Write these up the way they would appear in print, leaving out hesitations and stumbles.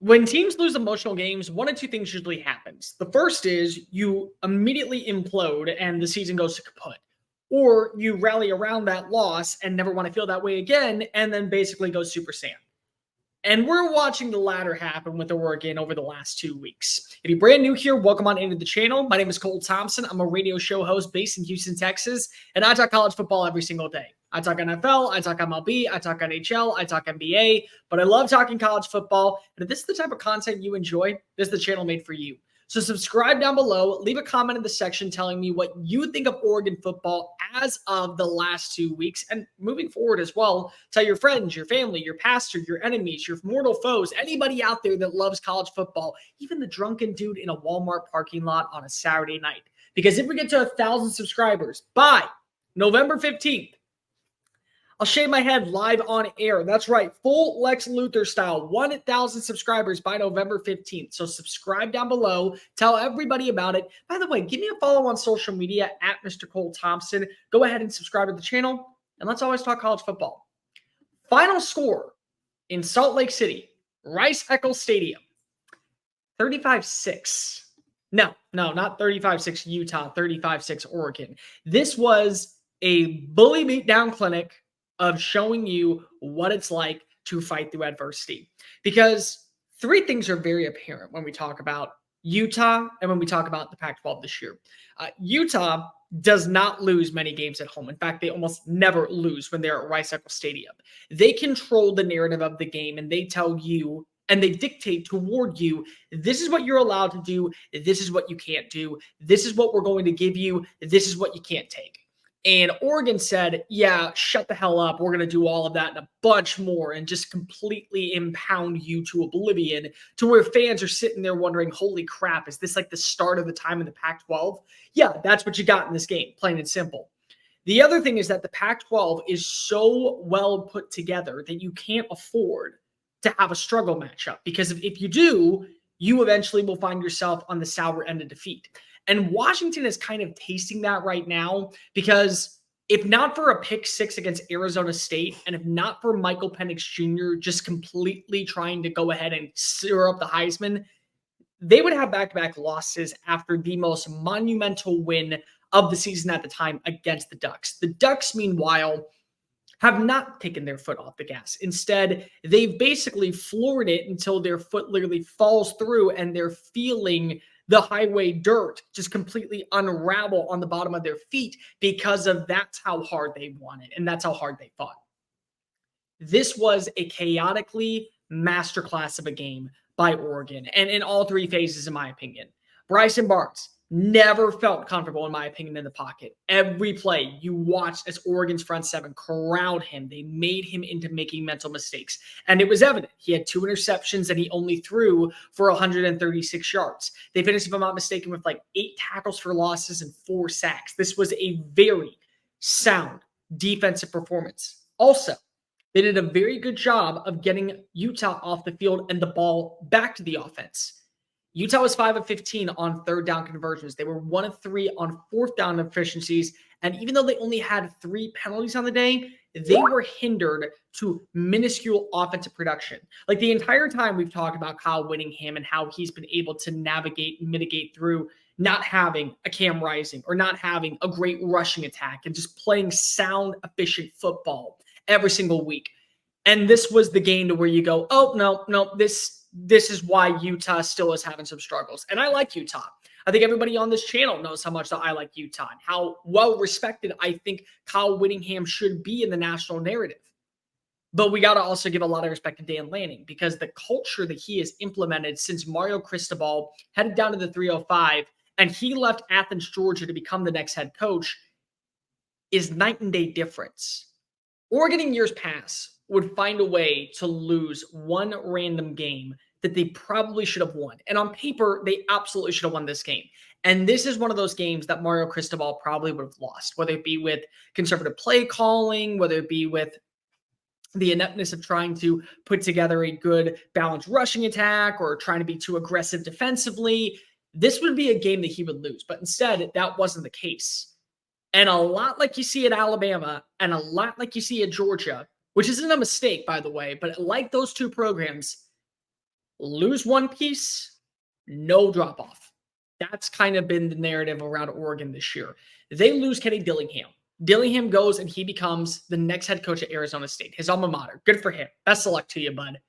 When teams lose emotional games, one of two things usually happens. The first is you immediately implode and the season goes to kaput. Or you rally around that loss and never want to feel that way again, and then basically go Super Saiyan. And we're watching the latter happen with Oregon over the last 2 weeks. If you're brand new here, welcome on into the channel. My name is Thompson. I'm a radio show host based in Houston, Texas, and I talk college football every single day. I talk NFL, I talk MLB, I talk NHL, I talk NBA, but I love talking college football. And if this is the type of content you enjoy, this is the channel made for you. So subscribe down below, leave a comment in the section telling me what you think of Oregon football as of the last 2 weeks and moving forward as well. Tell your friends, your family, your pastor, your enemies, your mortal foes, anybody out there that loves college football, even the drunken dude in a Walmart parking lot on a Saturday night. Because if we get to 1,000 subscribers by November 15th, I'll shave my head live on air. That's right, full Lex Luthor style. 1,000 subscribers by November 15th. So subscribe down below. Tell everybody about it. By the way, give me a follow on social media at Mr. Cole Thompson. Go ahead and subscribe to the channel, and let's always talk college football. Final score in Salt Lake City, Rice-Eccles Stadium, 35-6. No, not 35-6 Utah, 35-6 Oregon. This was a bully beatdown clinic of showing you what it's like to fight through adversity. Because three things are very apparent when we talk about Utah and when we talk about the Pac-12 this year. Utah does not lose many games at home. In fact, they almost never lose when they're at Rice-Eccles Stadium. They control the narrative of the game, and they tell you and they dictate toward you, this is what you're allowed to do, this is what you can't do, this is what we're going to give you, this is what you can't take. And Oregon said, yeah, shut the hell up. We're going to do all of that and a bunch more and just completely impound you to oblivion, to where fans are sitting there wondering, holy crap, is this like the start of the time in the Pac-12? Yeah, that's what you got in this game, plain and simple. The other thing is that the Pac-12 is so well put together that you can't afford to have a struggle matchup, because if you do, you eventually will find yourself on the sour end of defeat. And Washington is kind of tasting that right now, because if not for a pick six against Arizona State, and if not for Michael Penix Jr. just completely trying to go ahead and stir up the Heisman, they would have back-to-back losses after the most monumental win of the season at the time against the Ducks. The Ducks, meanwhile, have not taken their foot off the gas. Instead, they've basically floored it until their foot literally falls through and they're feeling the highway dirt just completely unravel on the bottom of their feet, because of that's how hard they won it and that's how hard they fought. This was a chaotically masterclass of a game by Oregon, and in all three phases, in my opinion. Bryson Barnes never felt comfortable, in my opinion, in the pocket. Every play you watched as Oregon's front seven corralled him. They made him into making mental mistakes. And it was evident. He had 2 interceptions and he only threw for 136 yards. They finished, if I'm not mistaken, with like 8 tackles for losses and 4 sacks. This was a very sound defensive performance. Also, they did a very good job of getting Utah off the field and the ball back to the offense. Utah was 5 of 15 on third down conversions. They were 1 of 3 on fourth down efficiencies. And even though they only had 3 penalties on the day, they were hindered to minuscule offensive production. Like the entire time we've talked about Kyle Whittingham and how he's been able to navigate and mitigate through not having a Cam Rising or not having a great rushing attack and just playing sound, efficient football every single week. And this was the game to where you go, oh, no, this is why Utah still is having some struggles. And I like Utah. I think everybody on this channel knows how much that I like Utah and how well respected I think Kyle Whittingham should be in the national narrative. But we got to also give a lot of respect to Dan Lanning, because the culture that he has implemented since Mario Cristobal headed down to the 305 and he left Athens, Georgia to become the next head coach is night and day difference. Oregon in years past would find a way to lose one random game that they probably should have won. And on paper, they absolutely should have won this game. And this is one of those games that Mario Cristobal probably would have lost, whether it be with conservative play calling, whether it be with the ineptness of trying to put together a good balanced rushing attack or trying to be too aggressive defensively. This would be a game that he would lose. But instead, that wasn't the case. And a lot like you see at Alabama and a lot like you see at Georgia, which isn't a mistake, by the way, but like those two programs, Lose one piece, no drop off. That's kind of been the narrative around Oregon this year. They lose Kenny Dillingham. Dillingham goes and he becomes the next head coach at Arizona State, his alma mater. Good for him. Best of luck to you, bud.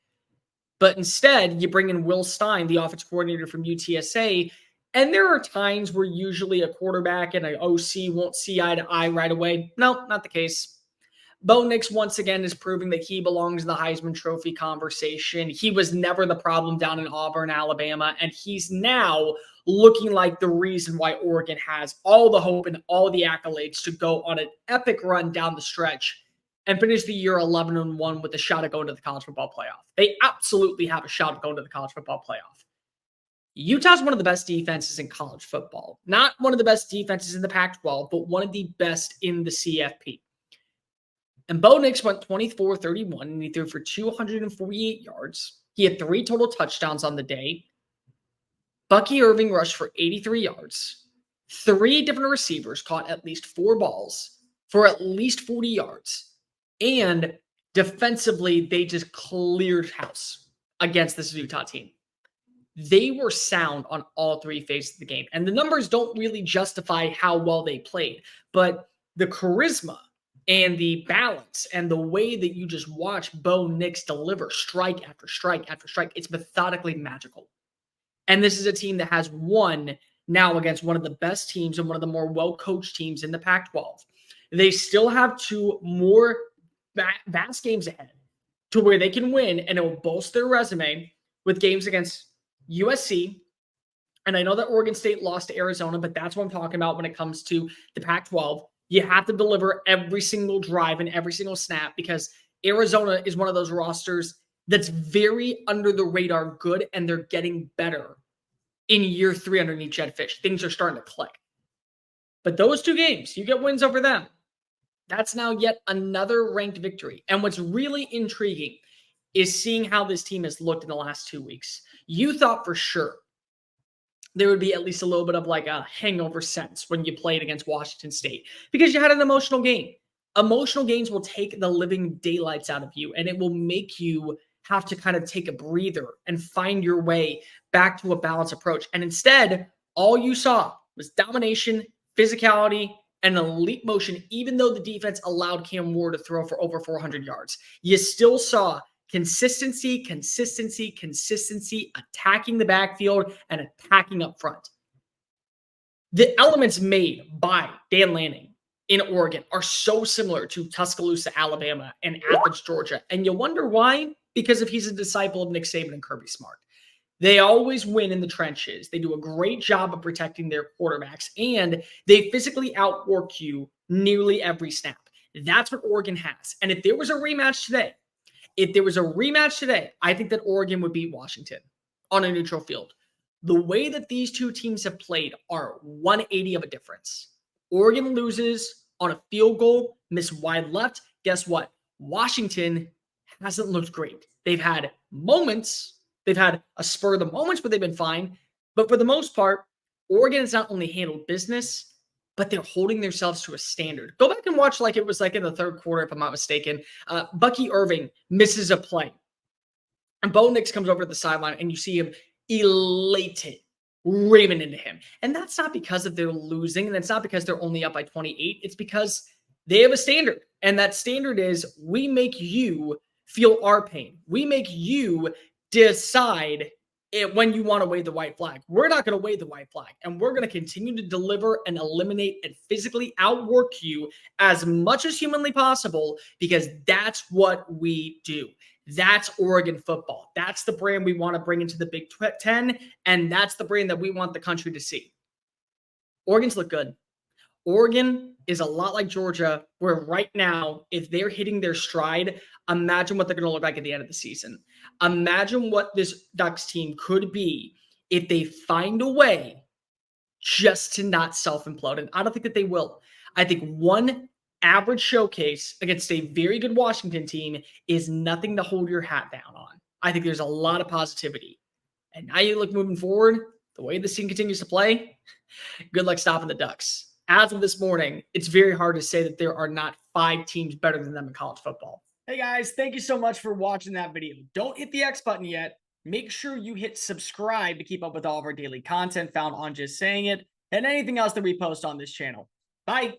But instead, you bring in Will Stein, the offense coordinator from UTSA. And there are times where usually a quarterback and an OC won't see eye to eye right away. No, not the case. Bo Nix once again is proving that he belongs in the Heisman Trophy conversation. He was never the problem down in Auburn, Alabama, and he's now looking like the reason why Oregon has all the hope and all the accolades to go on an epic run down the stretch and finish the year 11-1 with a shot at going to the college football playoff. They absolutely have a shot at going to the college football playoff. Utah's one of the best defenses in college football. Not one of the best defenses in the Pac-12, but one of the best in the CFP. And Bo Nix went 24-31, and he threw for 248 yards. He had 3 total touchdowns on the day. Bucky Irving rushed for 83 yards. 3 different receivers caught at least 4 balls for at least 40 yards. And defensively, they just cleared house against this Utah team. They were sound on all 3 phases of the game. And the numbers don't really justify how well they played, but the charisma and the balance and the way that you just watch Bo Nix deliver strike after strike after strike, it's methodically magical. And this is a team that has won now against one of the best teams and one of the more well-coached teams in the Pac-12. They still have 2 more vast games ahead to where they can win, and it will bolster their resume with games against USC. And I know that Oregon State lost to Arizona, but that's what I'm talking about when it comes to the Pac-12. You have to deliver every single drive and every single snap because Arizona is one of those rosters that's very under the radar good, and they're getting better in year 3 underneath Jed Fish. Things are starting to click. But those 2 games, you get wins over them. That's now yet another ranked victory. And what's really intriguing is seeing how this team has looked in the last 2 weeks. You thought for sure there would be at least a little bit of like a hangover sense when you played against Washington State because you had an emotional game. Emotional games will take the living daylights out of you, and it will make you have to kind of take a breather and find your way back to a balanced approach. And instead, all you saw was domination, physicality, and elite motion, even though the defense allowed Cam Ward to throw for over 400 yards. You still saw consistency, attacking the backfield and attacking up front. The elements made by Dan Lanning in Oregon are so similar to Tuscaloosa, Alabama, and Athens, Georgia. And you wonder why? Because if he's a disciple of Nick Saban and Kirby Smart. They always win in the trenches. They do a great job of protecting their quarterbacks, and they physically outwork you nearly every snap. That's what Oregon has. And if there was a rematch today, I think that Oregon would beat Washington on a neutral field. The way that these 2 teams have played are 180 of a difference. Oregon loses on a field goal, miss wide left. Guess what? Washington hasn't looked great. They've had moments. They've had a spur of the moments where they've been fine. But for the most part, Oregon has not only handled business, but they're holding themselves to a standard. Go back and watch like it was like in the 3rd quarter, if I'm not mistaken. Bucky Irving misses a play. And Bo Nix comes over to the sideline, and you see him elated, raving into him. And that's not because of they're losing, and it's not because they're only up by 28. It's because they have a standard. And that standard is we make you feel our pain. We make you decide when you want to wave the white flag. We're not going to wave the white flag, and we're going to continue to deliver and eliminate and physically outwork you as much as humanly possible because that's what we do. That's Oregon football. That's the brand we want to bring into the Big 10, and that's the brand that we want the country to see. Oregon's look good. Oregon is a lot like Georgia, where right now, if they're hitting their stride, imagine what they're going to look like at the end of the season. Imagine what this Ducks team could be if they find a way just to not self-implode. And I don't think that they will. I think one average showcase against a very good Washington team is nothing to hold your hat down on. I think there's a lot of positivity. And now you look moving forward, the way this team continues to play, good luck stopping the Ducks. As of this morning, it's very hard to say that there are not 5 teams better than them in college football. Hey guys, thank you so much for watching that video. Don't hit the X button yet. Make sure you hit subscribe to keep up with all of our daily content found on Just Saying It and anything else that we post on this channel. Bye.